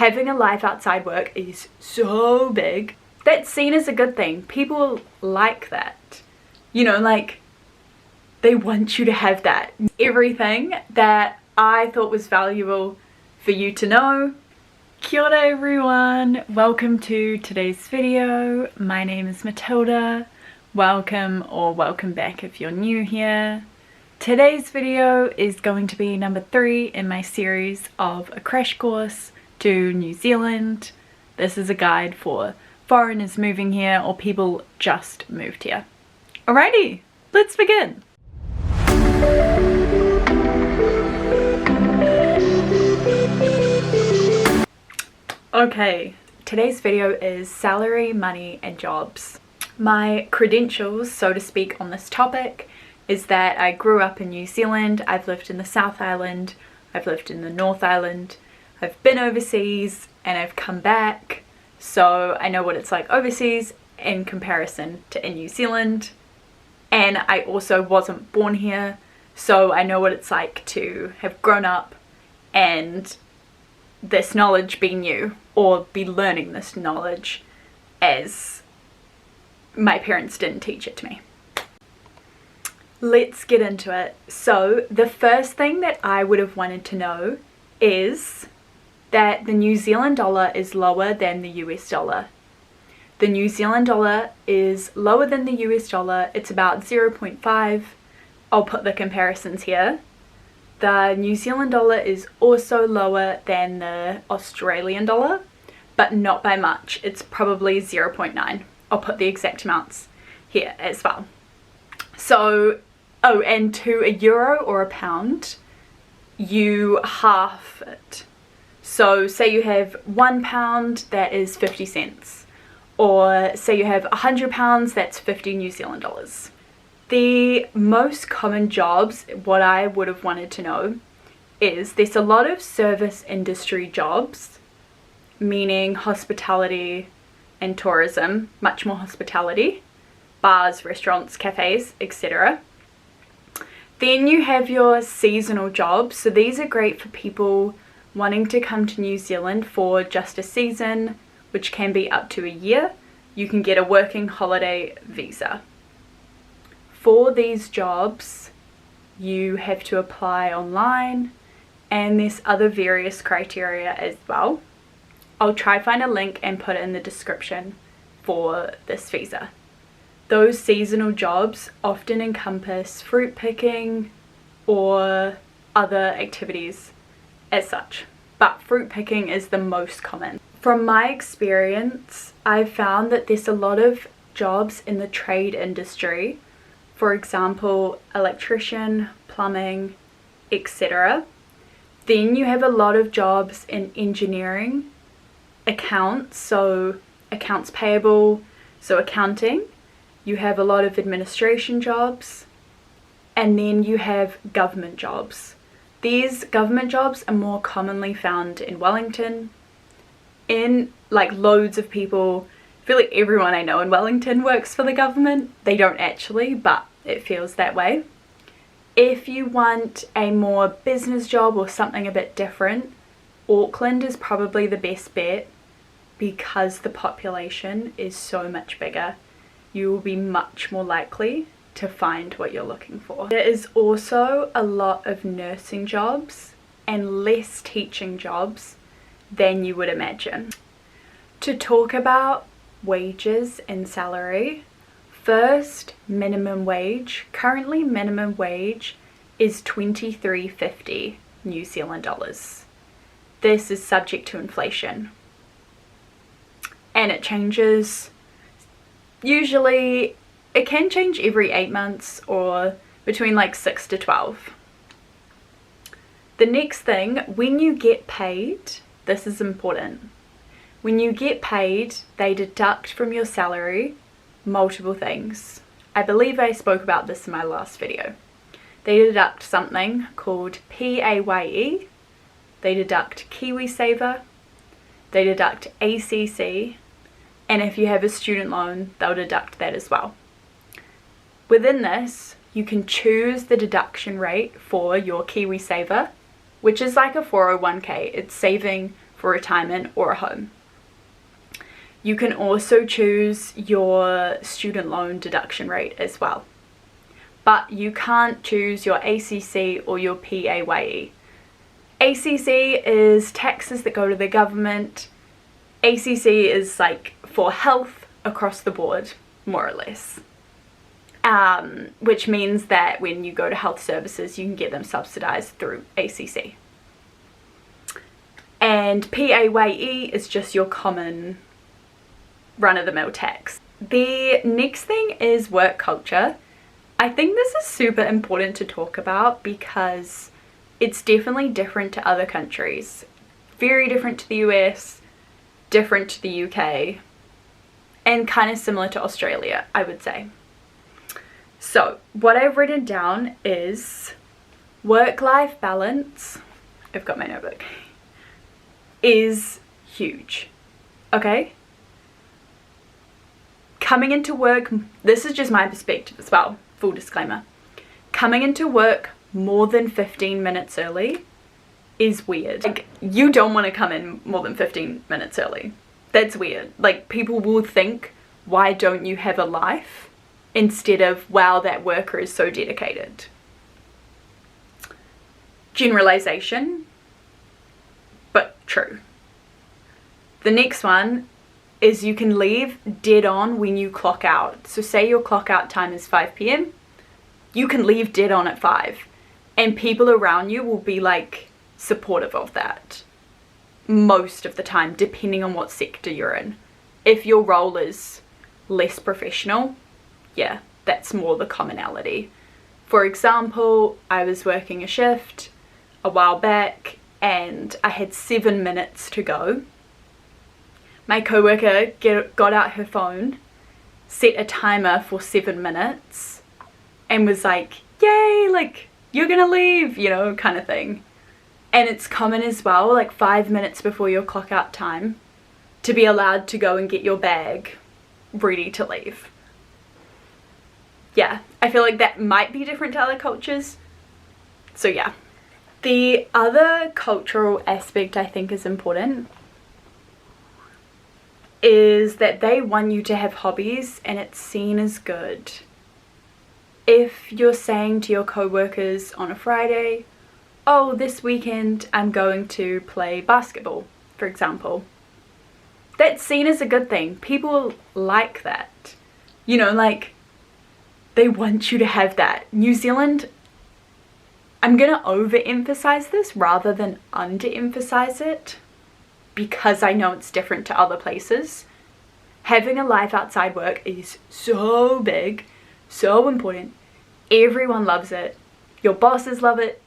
having a life outside work is so big. That's seen as a good thing. People like that. You know, like, they want you to have that. Everything that I thought was valuable for you to know. Kia ora everyone, welcome to today's video. My name is Matilda. Welcome or welcome back if you're new here. Today's video is going to be number 3 in my series of a crash course to New Zealand. This is a guide for foreigners moving here or people just moved here. Alrighty, let's begin. Okay, today's video is salary, money and jobs. My credentials, so to speak, on this topic is that I grew up in New Zealand. I've lived in the South Island, I've lived in the North Island, I've been overseas and I've come back, so I know what it's like overseas in comparison to in New Zealand. And I also wasn't born here, so I know what it's like to have grown up and this knowledge be new, or be learning this knowledge as my parents didn't teach it to me. Let's get into it. So the first thing that I would have wanted to know is that the New Zealand dollar is lower than the US dollar. The New Zealand dollar is lower than the US dollar. It's about 0.5. I'll put the comparisons here. The New Zealand dollar is also lower than the Australian dollar, but not by much. It's probably 0.9. I'll put the exact amounts here as well. So, oh, and to a euro or a pound, you half it. So say you have £1, that is 50 cents. Or say you have £100, that's 50 New Zealand dollars. The most common jobs, what I would have wanted to know, is there's a lot of service industry jobs, meaning hospitality and tourism, much more hospitality, bars, restaurants, cafes, etc. Then you have your seasonal jobs, so these are great for people wanting to come to New Zealand for just a season, which can be up to a year. You can get a working holiday visa. For these jobs, you have to apply online, and there's other various criteria as well. I'll try find a link and put it in the description for this visa. Those seasonal jobs often encompass fruit picking or other activities as such, but fruit picking is the most common. From my experience, I've found that there's a lot of jobs in the trade industry, for example, electrician, plumbing, etc. Then you have a lot of jobs in engineering, accounts, so accounts payable, so accounting. You have a lot of administration jobs, and then you have government jobs. These government jobs are more commonly found in Wellington. In like loads of people, I feel like everyone I know in Wellington works for the government. They don't actually, but it feels that way. If you want a more business job or something a bit different, Auckland is probably the best bet because the population is so much bigger. You will be much more likely to find what you're looking for. There is also a lot of nursing jobs and less teaching jobs than you would imagine. To talk about wages and salary, first, minimum wage. Currently minimum wage is $23.50 New Zealand dollars. This is subject to inflation and it changes. Usually it can change every 8 months or between like 6 to 12. The next thing, when you get paid, this is important. When you get paid, they deduct from your salary multiple things. I believe I spoke about this in my last video. They deduct something called PAYE, they deduct KiwiSaver, they deduct ACC, and if you have a student loan, they'll deduct that as well. Within this, you can choose the deduction rate for your KiwiSaver, which is like a 401k. It's saving for retirement or a home. You can also choose your student loan deduction rate as well, but you can't choose your ACC or your PAYE. ACC is taxes that go to the government. ACC is like for health across the board, more or less. Which means that when you go to health services, you can get them subsidized through ACC. And PAYE is just your common run-of-the-mill tax. The next thing is work culture. I think this is super important to talk about because it's definitely different to other countries. Very different to the US, different to the UK, and kind of similar to Australia, I would say. So what I've written down is work-life balance, I've got my notebook, is huge, okay? Coming into work, this is just my perspective as well, full disclaimer. Coming into work more than 15 minutes early is weird. Like, you don't want to come in more than 15 minutes early. That's weird. Like, people will think, why don't you have a life? Instead of, wow, that worker is so dedicated. Generalization, but true. The next one is you can leave dead on when you clock out. So say your clock out time is 5 p.m. You can leave dead on at 5. And people around you will be like supportive of that. Most of the time, depending on what sector you're in. If your role is less professional, yeah, that's more the commonality. For example, I was working a shift a while back and I had 7 minutes to go. My coworker got out her phone, set a timer for 7 minutes and was like, yay, like, you're gonna leave, you know, kind of thing. And it's common as well, like 5 minutes before your clock out time, to be allowed to go and get your bag ready to leave. Yeah, I feel like that might be different to other cultures. So yeah. The other cultural aspect I think is important is that they want you to have hobbies and it's seen as good. If you're saying to your co-workers on a Friday, oh, this weekend I'm going to play basketball, for example, that's seen as a good thing. People like that. You know, like, they want you to have that. New Zealand, I'm going to overemphasize this rather than underemphasize it because I know it's different to other places. Having a life outside work is so big, so important. Everyone loves it. Your bosses love it.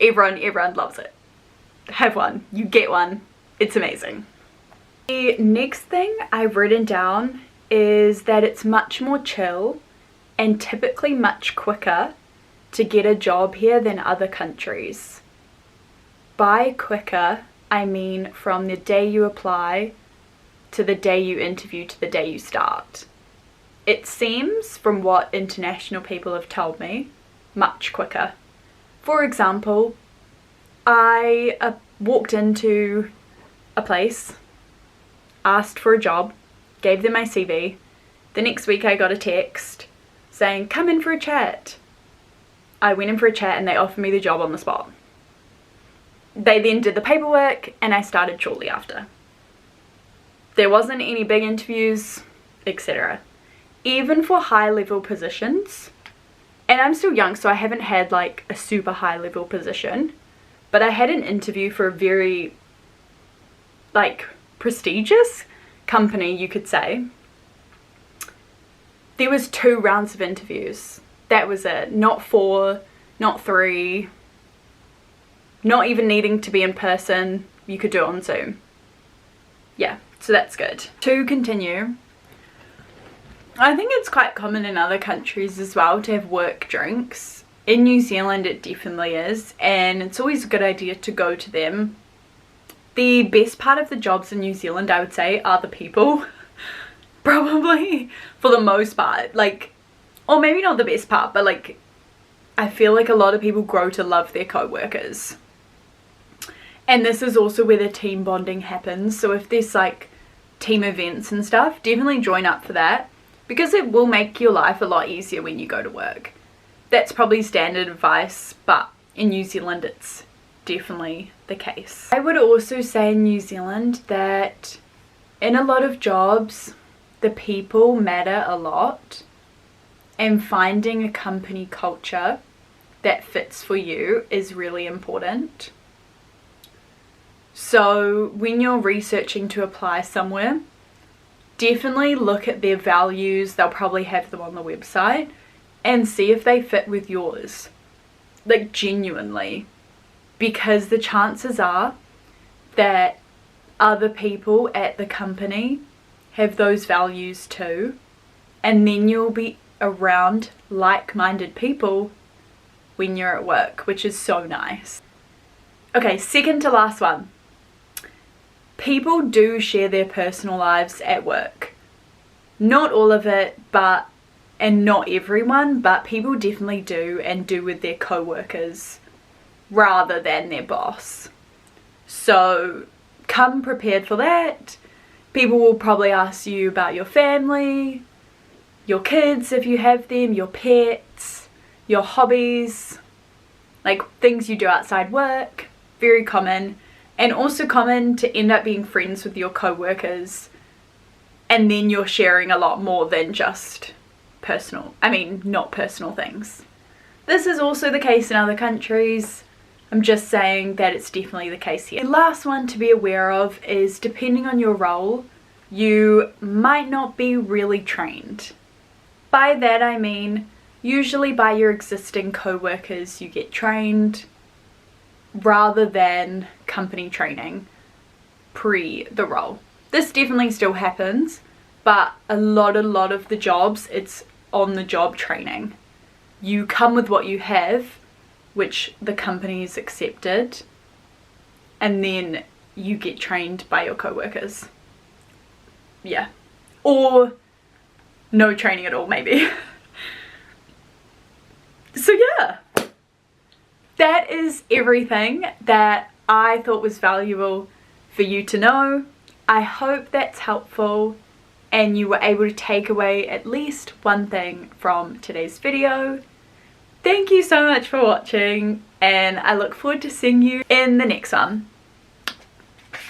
Everyone loves it. Have one. You get one. It's amazing. The next thing I've written down is that it's much more chill and typically much quicker to get a job here than other countries. By quicker, I mean from the day you apply to the day you interview to the day you start. It seems, from what international people have told me, much quicker. For example, I walked into a place, asked for a job, gave them my CV. The next week I got a text saying, come in for a chat. I went in for a chat and they offered me the job on the spot. They then did the paperwork and I started shortly after. There wasn't any big interviews, etc. Even for high level positions, and I'm still young so I haven't had like a super high level position, but I had an interview for a very like prestigious company, you could say. There was 2 rounds of interviews. That was it. Not 4, not 3, not even needing to be in person. You could do it on Zoom. Yeah, so that's good. To continue, I think it's quite common in other countries as well to have work drinks. In New Zealand it definitely is, and it's always a good idea to go to them. The best part of the jobs in New Zealand, I would say, are the people. Probably, for the most part. Like, or maybe not the best part, but like, I feel like a lot of people grow to love their co-workers. And this is also where the team bonding happens. So if there's like team events and stuff, definitely join up for that, because it will make your life a lot easier when you go to work. That's probably standard advice, but in New Zealand it's definitely the case. I would also say in New Zealand that in a lot of jobs the people matter a lot, and finding a company culture that fits for you is really important. So when you're researching to apply somewhere, definitely look at their values. They'll probably have them on the website, and see if they fit with yours, like genuinely, because the chances are that other people at the company have those values too, and then you'll be around like-minded people when you're at work, which is so nice. Okay, second to last one. People do share their personal lives at work. Not all of it, and not everyone, but people definitely do, and do with their co-workers rather than their boss. So come prepared for that. People will probably ask you about your family, your kids if you have them, your pets, your hobbies, like things you do outside work. Very common. And also common to end up being friends with your co-workers, and then you're sharing a lot more than just not personal things. This is also the case in other countries. I'm just saying that it's definitely the case here. The last one to be aware of is, depending on your role, you might not be really trained. By that I mean, usually by your existing co-workers you get trained, rather than company training pre the role. This definitely still happens, but a lot of the jobs, it's on the job training. You come with what you have, which the company's accepted, and then you get trained by your co-workers. Yeah. Or no training at all, maybe. So yeah. That is everything that I thought was valuable for you to know. I hope that's helpful and you were able to take away at least one thing from today's video. Thank you so much for watching, and I look forward to seeing you in the next one.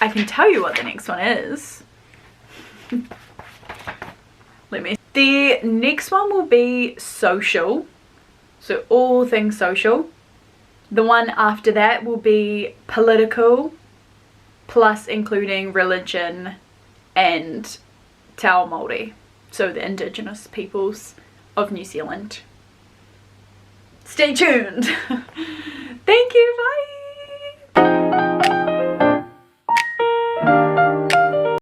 I can tell you what the next one is. The next one will be social, so all things social. The one after that will be political, plus including religion and Te Ao Māori, so the Indigenous peoples of New Zealand. Stay tuned. Thank you, bye.